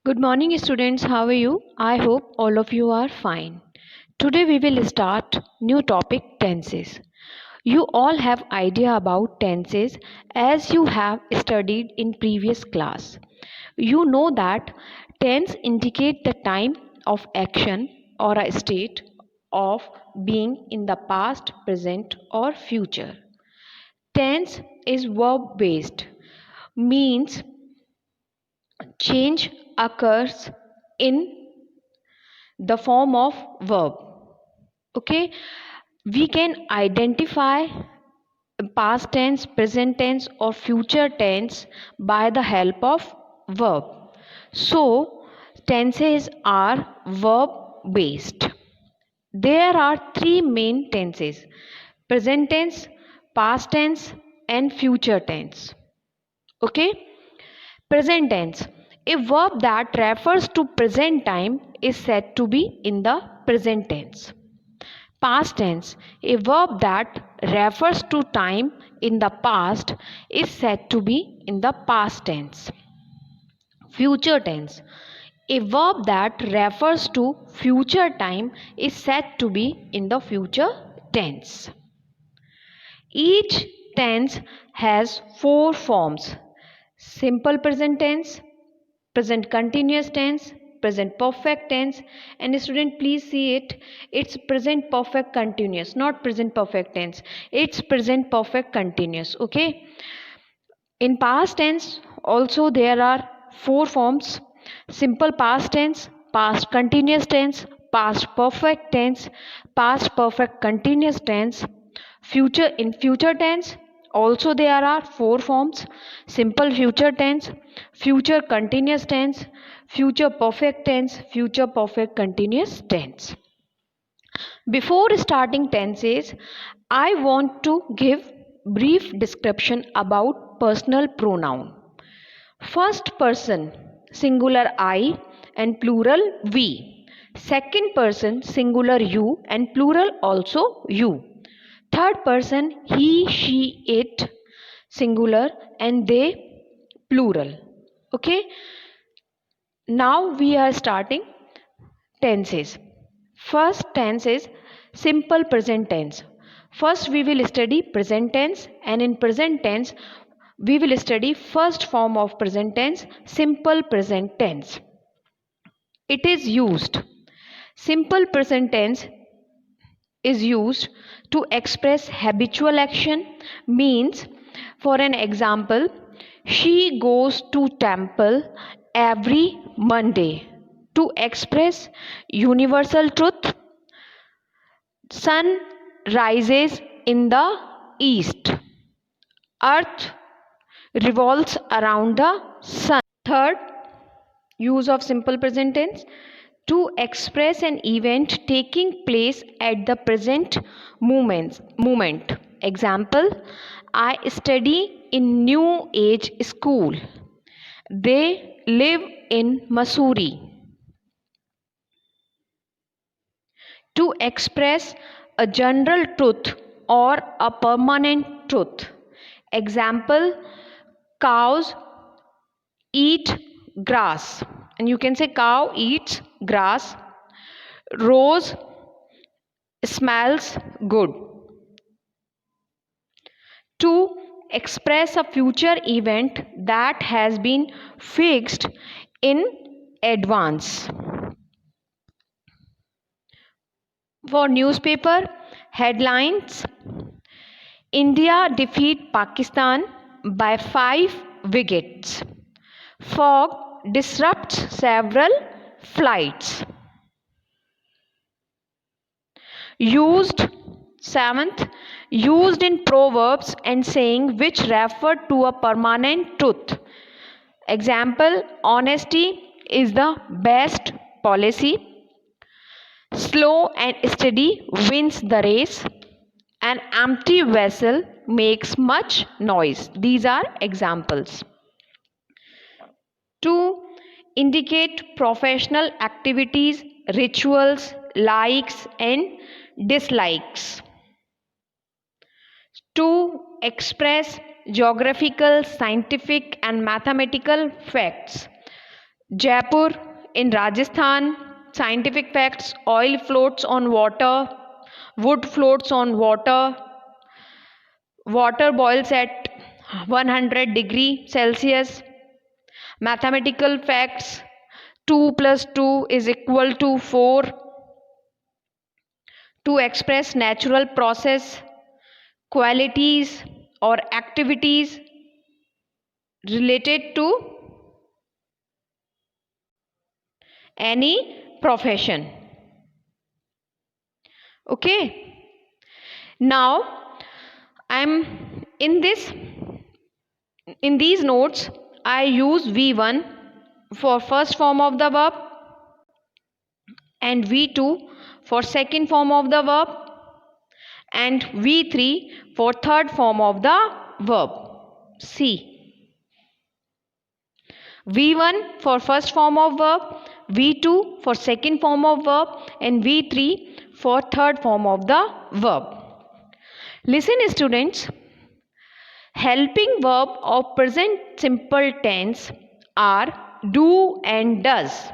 Good morning, students. How are you? I hope all of you are fine. Today we will start new topic tenses. You all have idea about tenses as you have studied in previous class. You know that tense indicate the time of action or a state of being in the past, present or future. Tense is verb based, means change occurs in the form of verb. Okay, we can identify past tense, present tense or future tense by the help of verb. So tenses are verb based. There are three main tenses: present tense, past tense and future tense. Okay, present tense, a verb that refers to present time, is said to be in the present tense. Past tense, a verb that refers to time in the past, is said to be in the past tense. Future tense, a verb that refers to future time, is said to be in the future tense. Each tense has four forms: simple present tense, present continuous tense, present perfect tense, and student please see it, it's present perfect continuous, not present perfect tense, it's present perfect continuous. Okay, in past tense also there are four forms: simple past tense, past continuous tense, past perfect tense, past perfect continuous tense. Future, in future tense also there are four forms: simple future tense, future continuous tense, future perfect tense, future perfect continuous tense. Before starting tenses, I want to give brief description about personal pronoun. First person singular I and plural we. Second person singular you and plural also you. Third person he, she, it singular and they plural. Okay, now we are starting tenses. First tense is simple present tense. First we will study present tense, and in present tense we will study first form of present tense, simple present tense. It is used. Simple present tense is used to express habitual action, means for an example, she goes to temple every Monday. To express universal truth, sun rises in the east, earth revolves around the sun. Third use of simple present tense, to express an event taking place at the present moment. Example, I study in New Age School. They live in Missouri. To express a general truth or a permanent truth. Example, cows eat grass, and you can say cow eats grass. Rose smells good. To express a future event that has been fixed in advance. For newspaper headlines, India defeat Pakistan by 5 wickets. Fog disrupts several flights. Used, seventh, used in proverbs and saying which refer to a permanent truth. Example, honesty is the best policy. Slow and steady wins the race. An empty vessel makes much noise. These are examples. To indicate professional activities, rituals, likes and dislikes. To express geographical, scientific and mathematical facts. Jaipur in Rajasthan. Scientific facts: oil floats on water, wood floats on water, water boils at 100 degrees Celsius. Mathematical facts: 2 plus 2 is equal to 4. To express natural process, qualities or activities related to any profession. Okay. Now I'm in these notes I use V1 for first form of the verb and V2 for second form of the verb and V3 for third form of the verb. See, V1 for first form of verb, V2 for second form of verb and V3 for third form of the verb. Listen students, helping verb of present simple tense are do and does.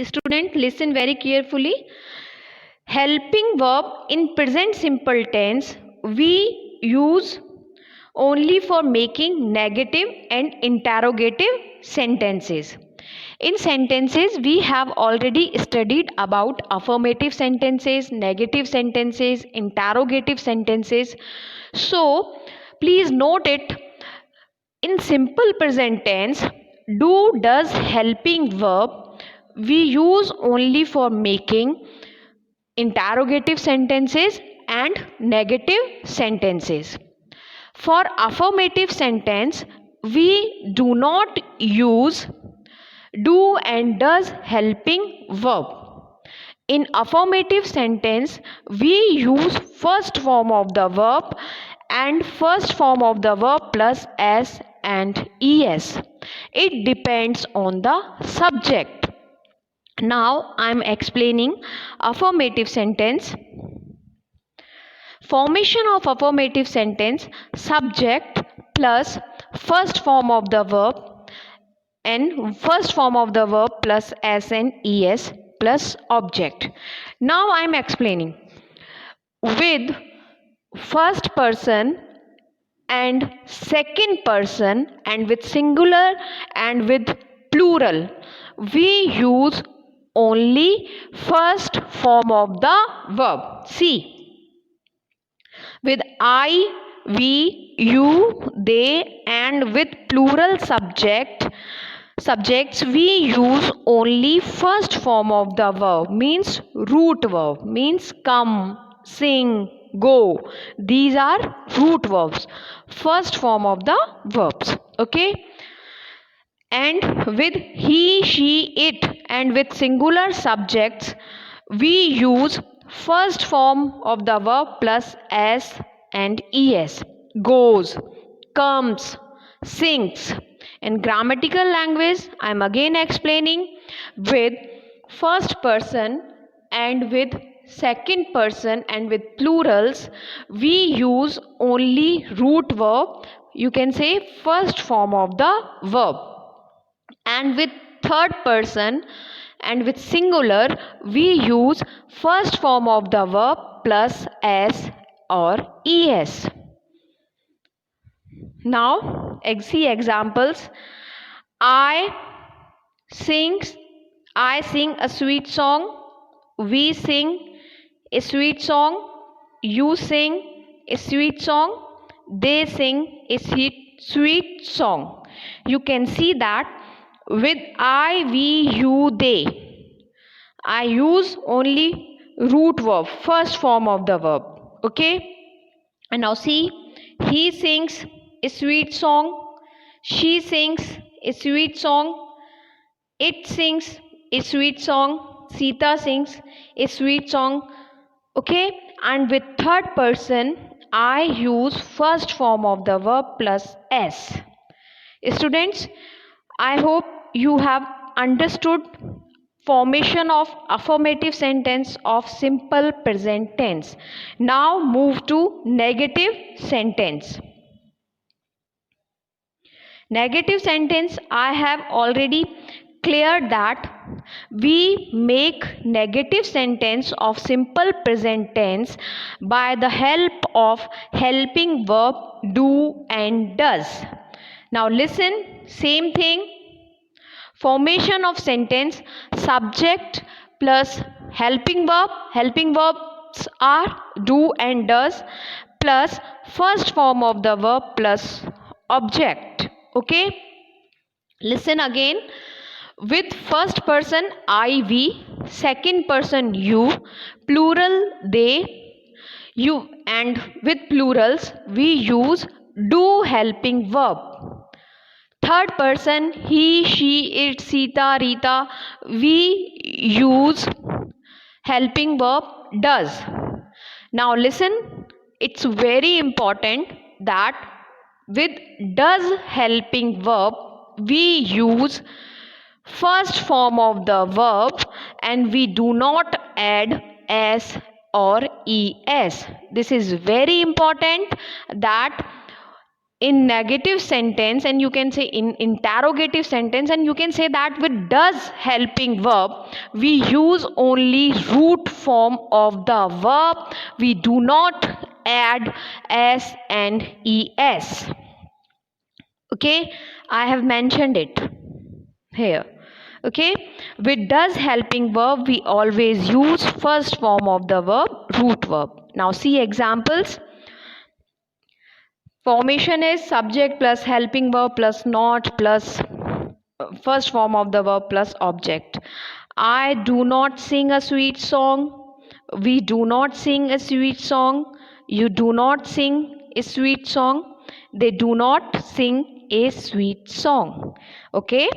Student, listen very carefully. Helping verb in present simple tense we use only for making negative and interrogative sentences. In sentences, we have already studied about affirmative sentences, negative sentences, interrogative sentences. So, please note it. In simple present tense, do, does, helping verb we use only for making interrogative sentences and negative sentences. For affirmative sentence, we do not use do and does helping verb. In affirmative sentence, we use first form of the verb and first form of the verb plus s and es. It depends on the subject. Now I am explaining affirmative sentence. Formation of affirmative sentence: subject plus first form of the verb and first form of the verb plus s and es plus object. Now I am explaining. With first person and second person and with singular and with plural, we use only first form of the verb. See, with I, we, you, they and with plural subjects we use only first form of the verb, means root verb, means come, sing, go. These are root verbs, first form of the verbs. Okay. And with he, she, it and with singular subjects we use first form of the verb plus s and es. Goes, comes, sings. In grammatical language, I am again explaining. With first person and with second person and with plurals we use only root verb, you can say first form of the verb. And with third person and with singular we use first form of the verb plus s or es. Now see examples. I sing a sweet song. We sing a sweet song. You sing a sweet song. They sing a sweet song. You can see that with I, we, you, they, I use only root verb, first form of the verb. Okay. And now see, he sings a sweet song. She sings a sweet song. It sings a sweet song. Sita sings a sweet song. Okay. And with third person, I use first form of the verb plus s. Students, I hope you have understood formation of affirmative sentence of simple present tense. Now move to negative sentence. Negative sentence, I have already cleared that we make negative sentence of simple present tense by the help of helping verb do and does. Now listen, same thing. Formation of sentence, subject plus helping verbs are do and does, plus first form of the verb plus object. Okay, listen again. With first person I, we, second person you, plural they, you, and with plurals we use do helping verb. Third person he, she, it, Sita, Rita, we use helping verb does. Now listen, it's very important that with does helping verb we use first form of the verb and we do not add s or es. This is very important, that in negative sentence, and you can say in interrogative sentence, and you can say that with does helping verb we use only root form of the verb, we do not add s and es. Okay, I have mentioned it here. Okay, with does helping verb we always use first form of the verb, root verb. Now see examples. Formation is subject plus helping verb plus not plus first form of the verb plus object. I do not sing a sweet song. We do not sing a sweet song. You do not sing a sweet song. They do not sing a sweet song. Okay.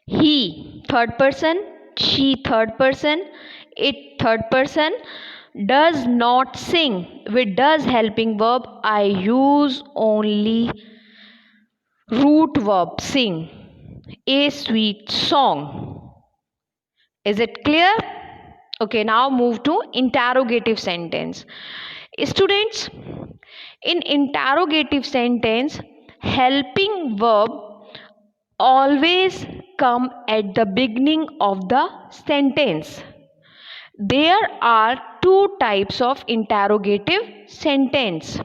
He third person, she third person, it third person, does not sing. With does helping verb I use only root verb sing, a sweet song. Is it clear? Okay, now move to interrogative sentence. Students, in interrogative sentence helping verb always come at the beginning of the sentence. There are two types of interrogative sentence.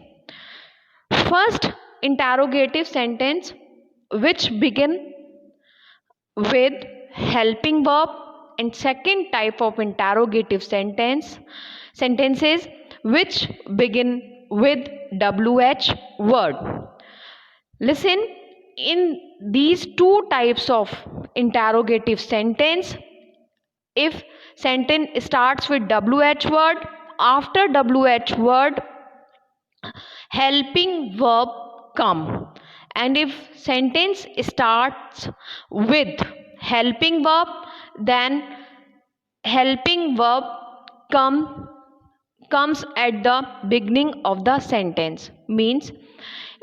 First interrogative sentence which begin with helping verb, and second type of interrogative sentences which begin with WH word. Listen, in these two types of interrogative sentence, if sentence starts with WH word, after WH word helping verb come, and if sentence starts with helping verb, then helping verb comes at the beginning of the sentence. Means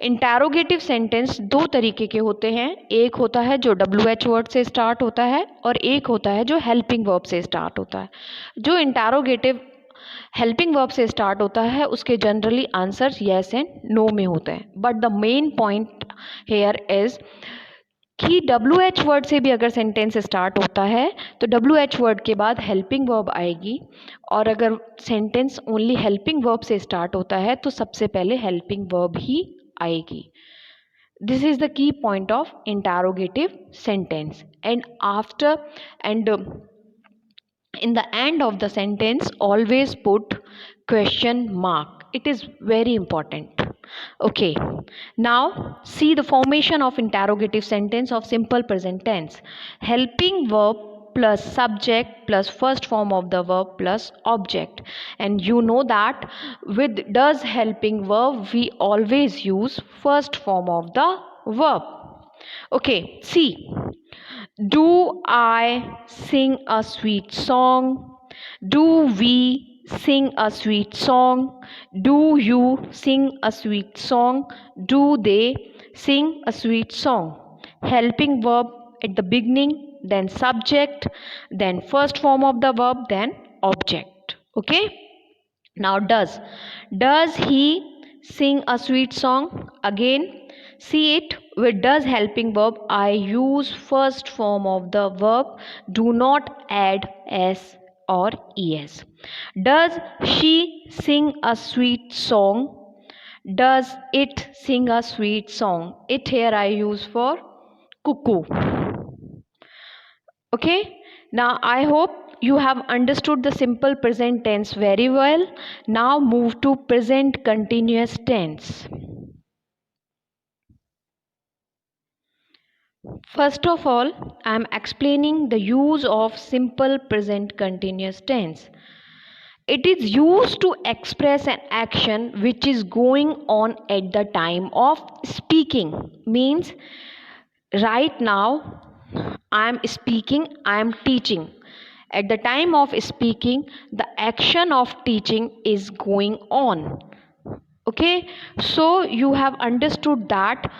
interrogative sentence दो तरीके के होते हैं, एक होता है जो WH word से स्टार्ट होता है और एक होता है जो हेल्पिंग वर्ब से स्टार्ट होता है. जो इंटैरोगेटिव हेल्पिंग वर्ब से स्टार्ट होता है उसके generally answers yes and no में होते हैं. But the main point here is कि WH वर्ड से भी अगर सेंटेंस स्टार्ट होता है तो WH वर्ड के बाद हेल्पिंग वर्ब आएगी, और अगर सेंटेंस ओनली हेल्पिंग वर्ब से स्टार्ट होता है तो सबसे पहले हेल्पिंग वर्ब ही आएगी. This is the key point of interrogative sentence. And after and in the end of the sentence always put question mark. It is very important. Okay, now see the formation of interrogative sentence of simple present tense. Helping verb plus subject plus first form of the verb plus object, and you know that with does helping verb we always use first form of the verb. Okay, see, do I sing a sweet song? Do we sing a sweet song? Do you sing a sweet song? Do they sing a sweet song? Helping verb at the beginning, then subject, then first form of the verb, then object. Okay? Now does he sing a sweet song? Again, See it, with does helping verb, I use first form of the verb. Do not add s or es. Does she sing a sweet song? Does it sing a sweet song? It here I use for cuckoo. Okay, now I hope you have understood the simple present tense very well. Now move to present continuous tense. First of all, I am explaining the use of simple present continuous tense. It is used to express an action which is going on at the time of speaking. Means right now I am speaking, I am teaching. At the time of speaking, the action of teaching is going on. Okay, so you have understood that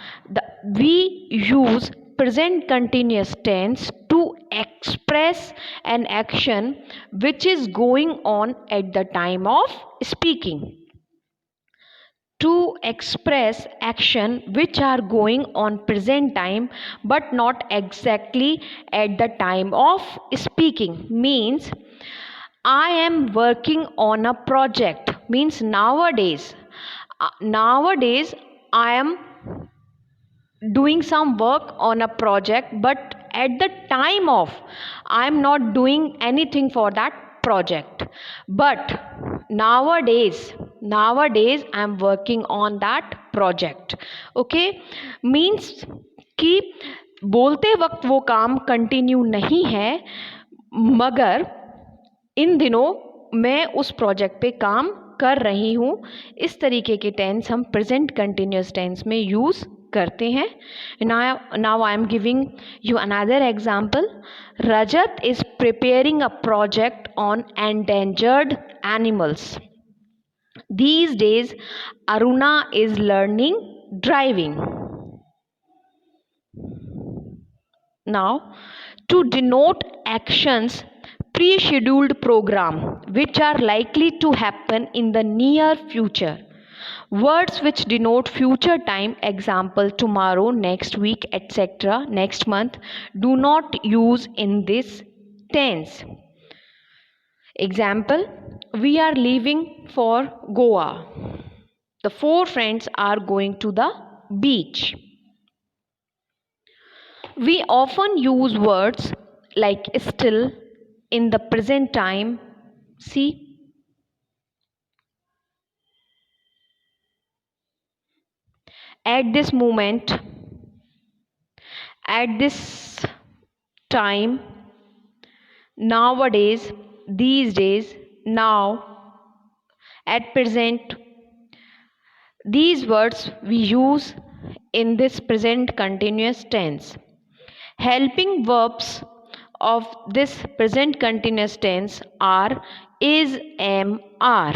we use present continuous tense to express an action which is going on at the time of speaking. To express action which are going on present time but not exactly at the time of speaking means I am working on a project means nowadays I am doing some work on a project, but at the time of I am not doing anything for that project, but nowadays I am working on that project. Okay, means कि बोलते वक्त वो काम continue नहीं है, मगर इन दिनों मैं उस प्रोजेक्ट पे काम कर रही हूँ. इस तरीके के टेंस हम प्रेजेंट कंटिन्यूस टेंस में यूज़ करते हैं. Now I am giving you another example. Rajat is preparing a project on endangered animals. These days, Aruna is learning driving. Now, to denote actions pre-scheduled program which are likely to happen in the near future, words which denote future time, example tomorrow, next week, etc., next month, do not use in this tense. Example, we are leaving for Goa. The 4 friends are going to the beach. We often use words like still in the present time. See, at this moment, at this time, nowadays, these days, now, at present. These words we use in this present continuous tense. Helping verbs of this present continuous tense are is, am, are.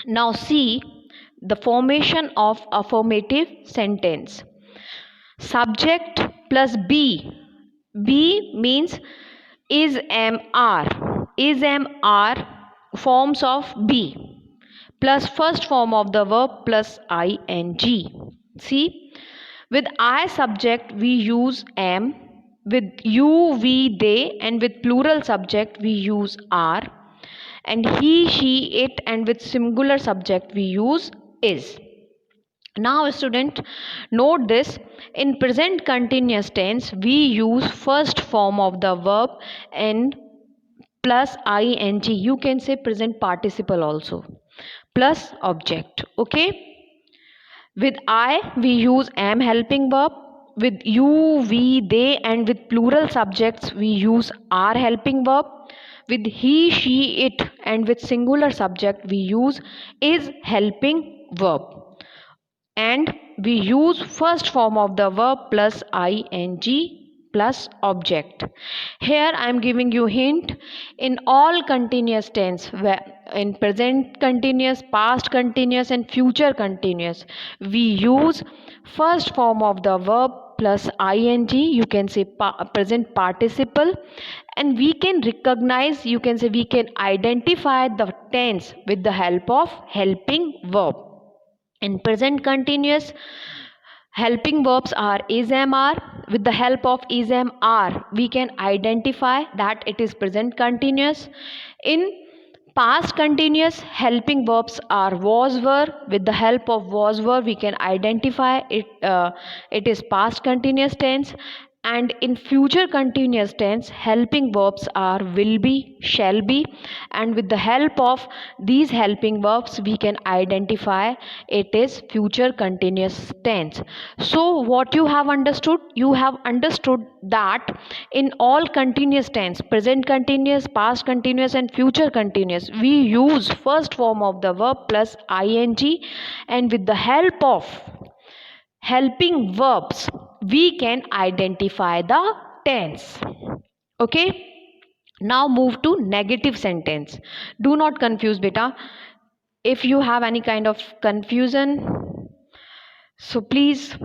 Now see the formation of affirmative sentence. Subject plus be. Be means is, am, are. Is, am, are forms of be plus first form of the verb plus ing. See, with I subject we use am, with you, we, they, and with plural subject we use are, and he, she, it, and with singular subject we use is. Now student, note this, in present continuous tense we use first form of the verb and plus ing. You can say present participle also plus object. Okay, with I we use am helping verb, with you, we, they, and with plural subjects we use are helping verb, with he, she, it, and with singular subject we use is helping verb, and we use first form of the verb plus ing plus object. Here I am giving you hint. In all continuous tense, in present continuous, past continuous, and future continuous, we use first form of the verb plus ing. You can say present participle, and we can recognize, you can say we can identify the tense with the help of helping verb. In present continuous, Helping verbs are is, am, are. With the help of is, am, are, we can identify that it is present continuous. In past continuous, helping verbs are was, were. With the help of was, were, we can identify it. It is past continuous tense. And in future continuous tense, helping verbs are will be, shall be, and with the help of these helping verbs we can identify it is future continuous tense. So what you have understood? You have understood that in all continuous tense, present continuous, past continuous and future continuous, we use first form of the verb plus ing, and with the help of helping verbs we can identify the tense. Okay, now move to negative sentence. Do not confuse beta. If you have any kind of confusion, so please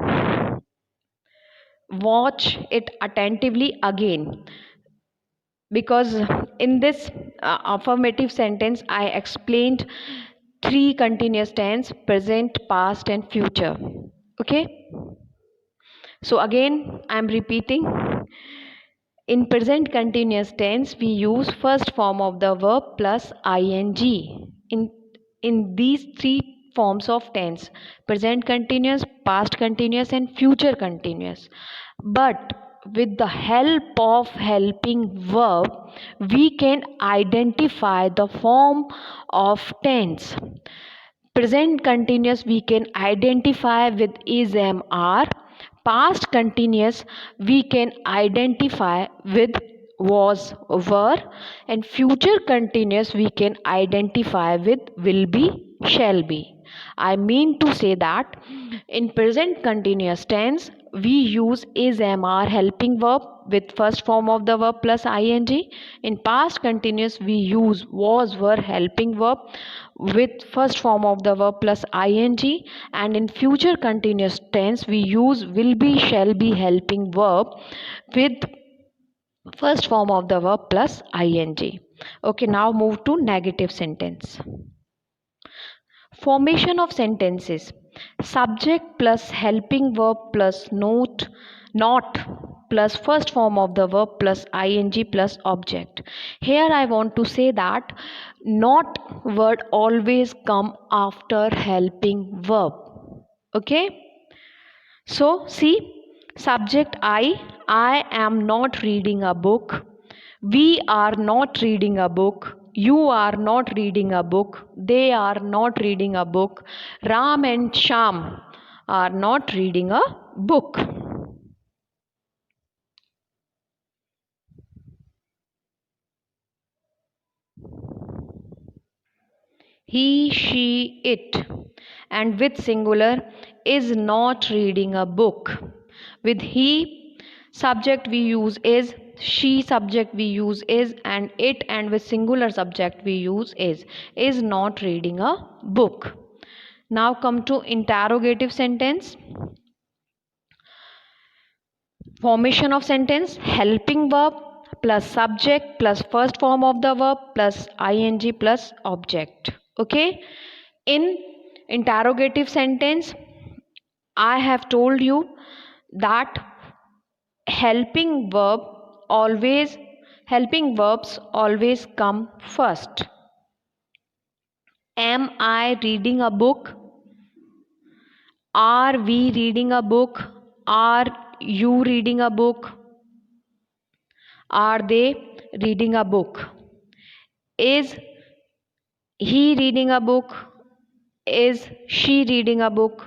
watch it attentively again, because in this affirmative sentence I explained three continuous tense: present, past and future. Okay, so again I am repeating. In present continuous tense, we use first form of the verb plus ing. In these three forms of tense: present continuous, past continuous and future continuous. But with the help of helping verb, we can identify the form of tense. Present continuous we can identify with is, am, are. Past continuous we can identify with was, were, and future continuous we can identify with will be, shall be. I mean to say that in present continuous tense we use is, am, are helping verb with first form of the verb plus ing. In past continuous we use was, were helping verb with first form of the verb plus ing, and in future continuous tense we use will be, shall be helping verb with first form of the verb plus ing. Okay, now move to negative sentence. Formation of sentences: subject plus helping verb plus not plus first form of the verb plus ing plus object. Here I want to say that not word always come after helping verb. Okay, so see, subject I am not reading a book. We are not reading a book. You are not reading a book. They are not reading a book. Ram and Sham are not reading a book. He, she, it, and with singular is not reading a book. With he subject we use is, she subject we use is, and it, and with singular subject we use is not reading a book. Now come to interrogative sentence. Formation of sentence: helping verb plus subject plus first form of the verb plus ing plus object. Okay, in interrogative sentence I have told you that helping verb always helping verbs always come first. Am I reading a book? Are we reading a book? Are you reading a book? Are they reading a book? Is he reading a book? Is she reading a book?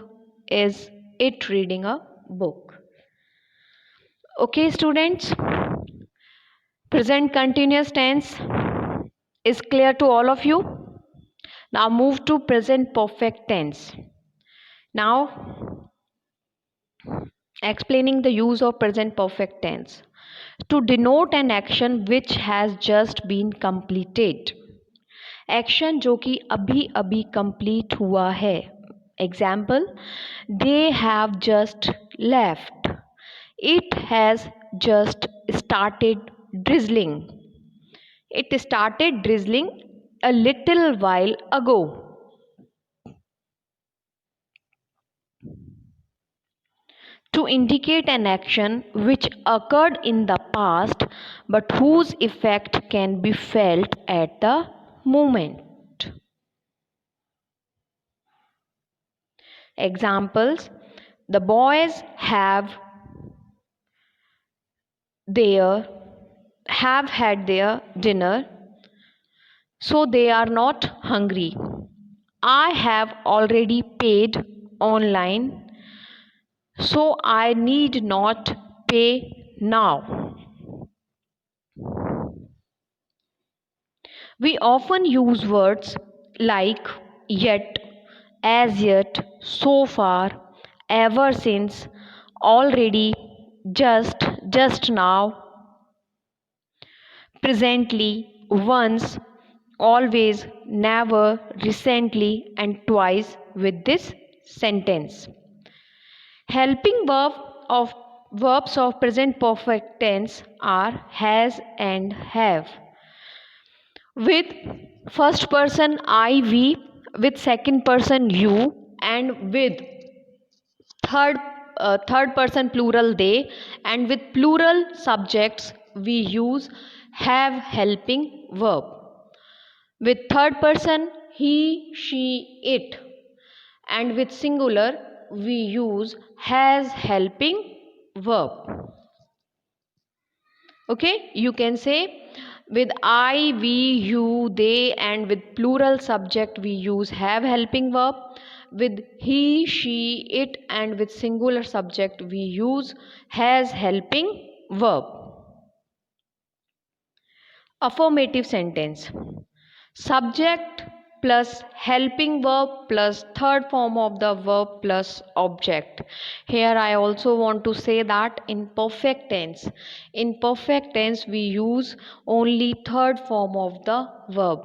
Is it reading a book? Okay, students, present continuous tense is clear to all of you. Now move to present perfect tense. Now explaining the use of present perfect tense to denote an action which has just been completed. Action जो कि अभी अभी complete हुआ है. Example: they have just left. It has just started drizzling. It started drizzling a little while ago. to indicate an action which occurred in the past but whose effect can be felt at the moment. Examples: the boys their have had their dinner, so they are not hungry. I have already paid online, so I need not pay now. We often use words like yet, as yet, so far, ever since, already, just now, presently, once, always, never, recently, and twice with this sentence. Helping verbs of present perfect tense are has and have. With first person I, we, with second person you, and with third third person plural they, and with plural subjects we use have helping verb. With third person he, she, it, and with singular we use has helping verb. Okay, you can say with I, we, you, they, and with plural subject we use have helping verb. With he, she, it, and with singular subject we use has helping verb. Affirmative sentence: subject plus helping verb plus third form of the verb plus object. Here I also want to say that in perfect tense we use only third form of the verb.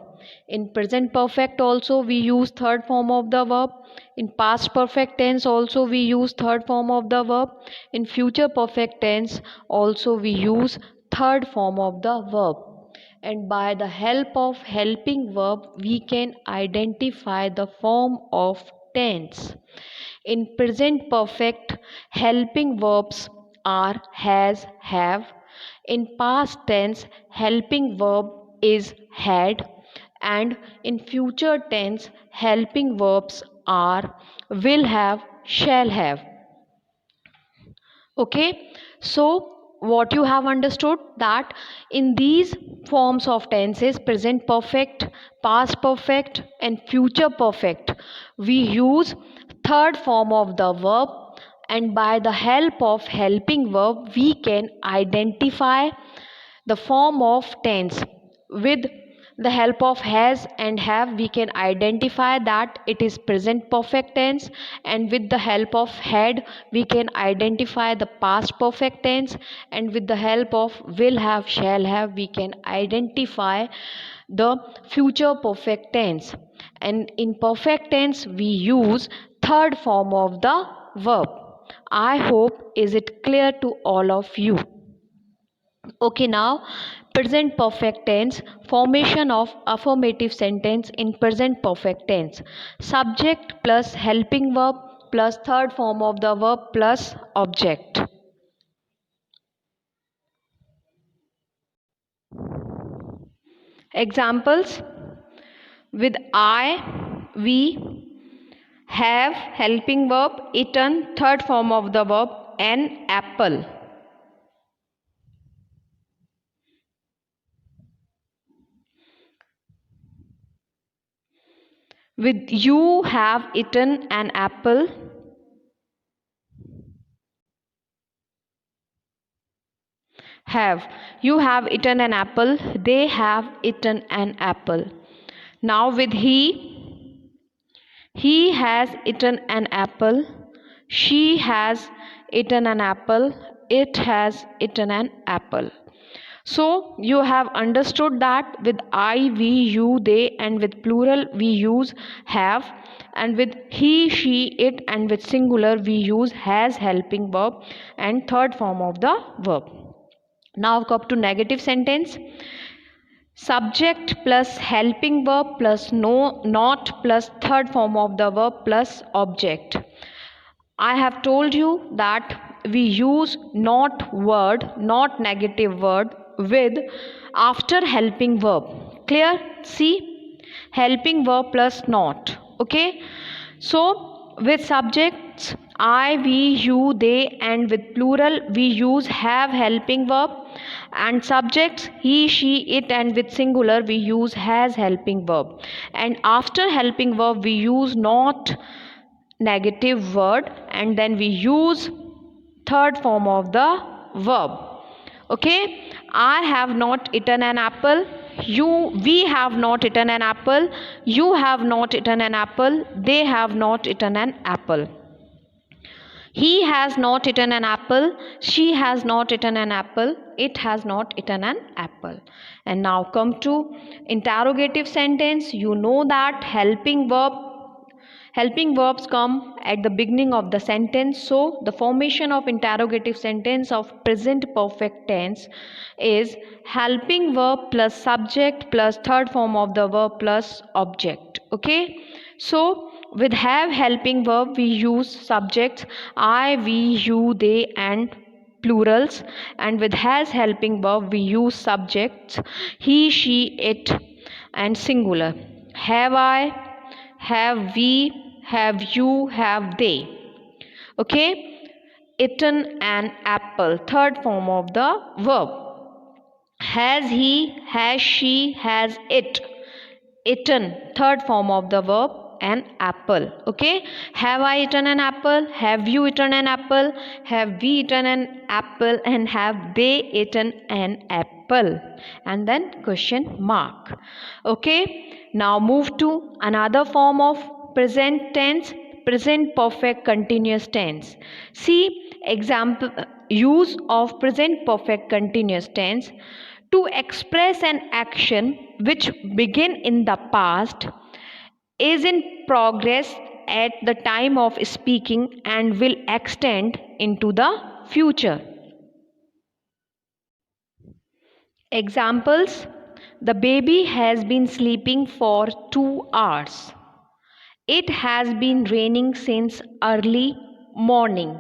In present perfect also we use third form of the verb. In past perfect tense also we use third form of the verb. In future perfect tense also we use third form of the verb. And by the help of helping verb we can identify the form of tense. In present perfect, helping verbs are has, have. In past tense, helping verb is had, and in future tense, helping verbs are will have, shall have. Okay, so what you have understood that in these forms of tenses, present perfect, past perfect, and future perfect, we use third form of the verb, and by the help of helping verb we can identify the form of tense. With the help of has and have we can identify that it is present perfect tense, and with the help of had we can identify the past perfect tense, and with the help of will have, shall have we can identify the future perfect tense. And in perfect tense we use third form of the verb. I hope is it clear to all of you. Okay, now present perfect tense, formation of affirmative sentence in present perfect tense. Subject plus helping verb plus third form of the verb plus object. Examples: with I, we, have helping verb, eaten third form of the verb, an apple. With you have eaten an apple, have, you have eaten an apple, they have eaten an apple. Now with he has eaten an apple, she has eaten an apple, it has eaten an apple. So you have understood that with I, we, you, they, and with plural we use have, and with he, she, it, and with singular we use has helping verb and third form of the verb. Now come to negative sentence. Subject plus helping verb plus no, not plus third form of the verb plus object. I have told you that we use not word, not negative word with after helping verb. Clear? See, helping verb plus not. Okay, so with subjects I, we, you, they, and with plural we use have helping verb, and subjects he, she, it, and with singular we use has helping verb. And after helping verb we use not negative word, and then we use third form of the verb. Okay, I have not eaten an apple, we have not eaten an apple, you have not eaten an apple, they have not eaten an apple. He has not eaten an apple, she has not eaten an apple, it has not eaten an apple. And now come to interrogative sentence. You know that helping verbs come at the beginning of the sentence. So the formation of interrogative sentence of present perfect tense is helping verb plus subject plus third form of the verb plus object. Okay, so with have helping verb we use subjects I, we, you, they, and plurals, and with has helping verb we use subjects he, she, it, and singular. Have I, have we, have you, have they. Okay, eaten an apple, third form of the verb. Has he, has she, has it eaten, third form of the verb, an apple. Okay, have I eaten an apple, have you eaten an apple, have we eaten an apple, and have they eaten an apple, and then question mark. Okay, now move to another form of present tense, present perfect continuous tense. See example, use of present perfect continuous tense to express an action which began in the past, is in progress at the time of speaking, and will extend into the future. Examples: the baby has been sleeping for 2 hours. It has been raining since early morning.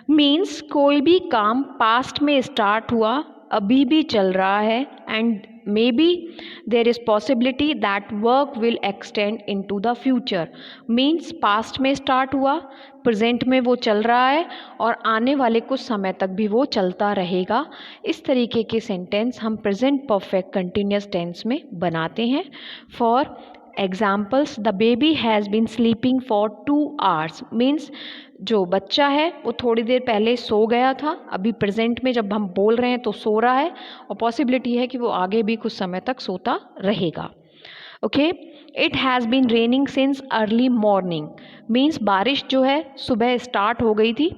Means कोई भी काम past में start हुआ, अभी भी चल रहा है, and maybe there is possibility that work will extend into the future. Means past में स्टार्ट हुआ, प्रेजेंट में वो चल रहा है, और आने वाले कुछ समय तक भी वो चलता रहेगा. इस तरीके के सेंटेंस हम प्रेजेंट परफेक्ट कंटिन्यूस टेंस में बनाते हैं. For examples, the baby has been sleeping for 2 hours means जो बच्चा है वो थोड़ी देर पहले सो गया था, अभी प्रेजेंट में जब हम बोल रहे हैं तो सो रहा है, और पॉसिबिलिटी है कि वो आगे भी कुछ समय तक सोता रहेगा. Okay, it has been raining since early morning means बारिश जो है सुबह स्टार्ट हो गई थी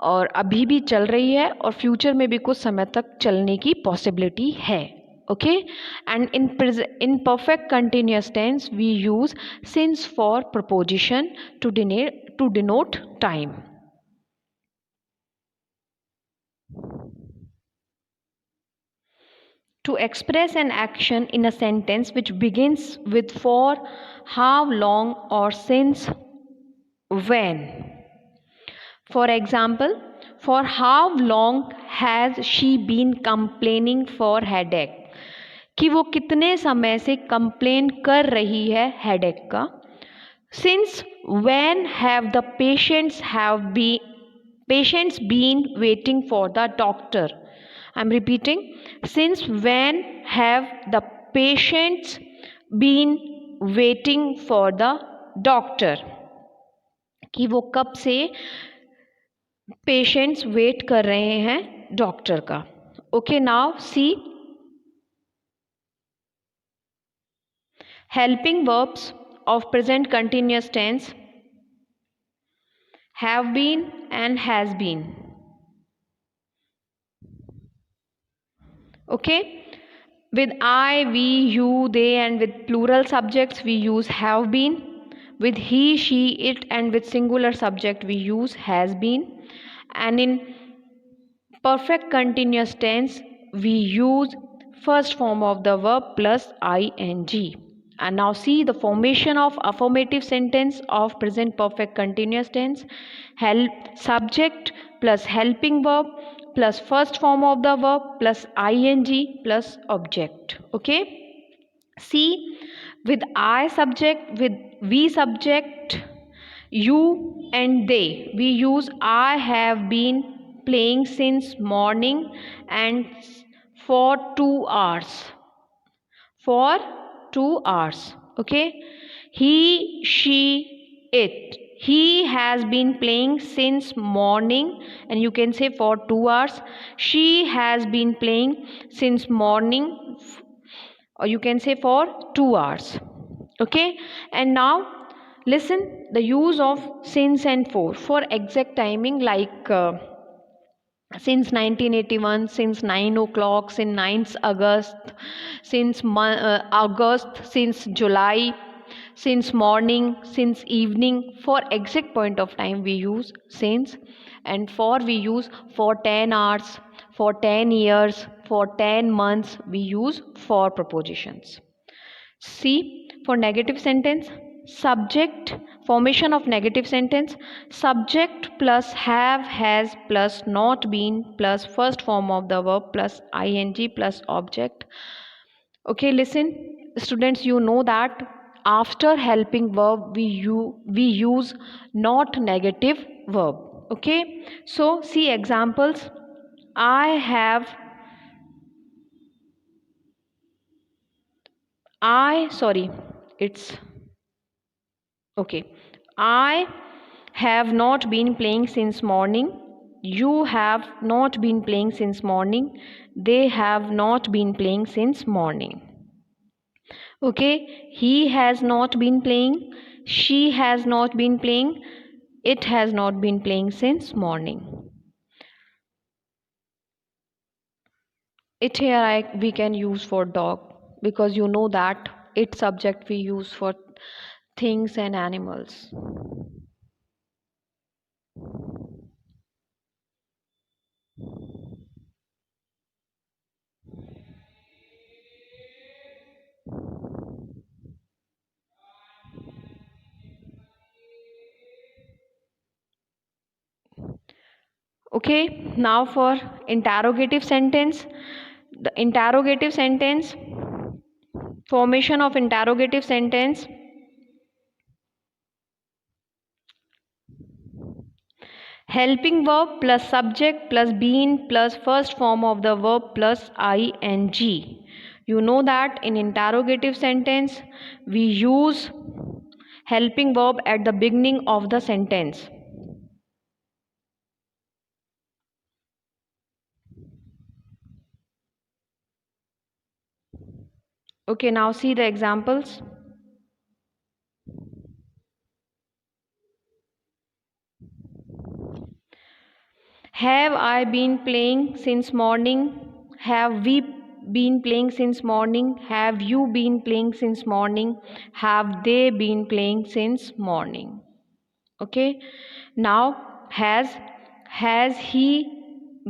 और अभी भी चल रही है, और फ्यूचर में भी कुछ समय तक चलने की पॉसिबिलिटी है. Okay, and in perfect continuous tense we use since for preposition to denote time. To express an action in a sentence which begins with for, how long, or since, when. For example, for how long has she been complaining for headache? कि वो कितने समय से complain कर रही है headache का. Since when have the patients been waiting for the doctor. I am repeating, since when have the patients been waiting for the doctor, कि वो कब से पेशेंट्स वेट कर रहे हैं डॉक्टर का. Okay, now see helping verbs of present continuous tense: have been and has been. Okay, with I, we, you, they, and with plural subjects we use have been. With he, she, it, and with singular subject we use has been. And in perfect continuous tense we use first form of the verb plus ing. And now see the formation of affirmative sentence of present perfect continuous tense. Help subject plus helping verb plus first form of the verb plus ing plus object. Okay, see, with I subject, with we subject, you and they, we use I have been playing since morning and for 2 hours, for 2 hours. Okay, he, she, it, he has been playing since morning and you can say for 2 hours. She has been playing since morning or you can say for 2 hours. Okay, and now listen the use of since and for exact timing, like since 1981, since 9 o'clock, since 9th August, since August, since July, since morning, since evening. For exact point of time we use since, and for we use for 10 hours, for 10 years, for 10 months we use for prepositions. C, for negative sentence, subject, formation of negative sentence, subject plus have, has plus not been plus first form of the verb plus ing plus object. Okay, listen, students, you know that after helping verb we use not negative verb. Okay, so see examples. I have, I sorry, it's okay. I have not been playing since morning. You have not been playing since morning. They have not been playing since morning. Okay. He has not been playing. She has not been playing. It has not been playing since morning. It here we can use for dog because you know that it subject we use for things and animals. Okay, now for interrogative sentence. The interrogative sentence, formation of interrogative sentence. Helping verb plus subject plus been plus first form of the verb plus ing. You know that in interrogative sentence we use helping verb at the beginning of the sentence. Okay, now see the examples. Have I been playing since morning? Have we been playing since morning? Have you been playing since morning? Have they been playing since morning? Okay. Now has he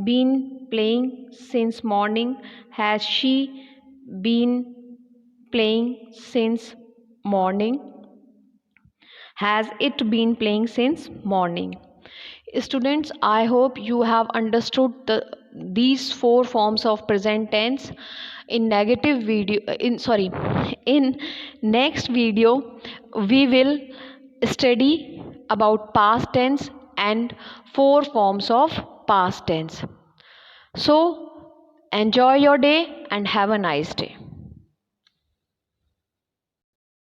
been playing since morning? Has she been playing since morning? Has it been playing since morning? Students, I hope you have understood these four forms of present tense. In negative video, in next video, we will study about past tense and four forms of past tense. So, enjoy your day and have a nice day.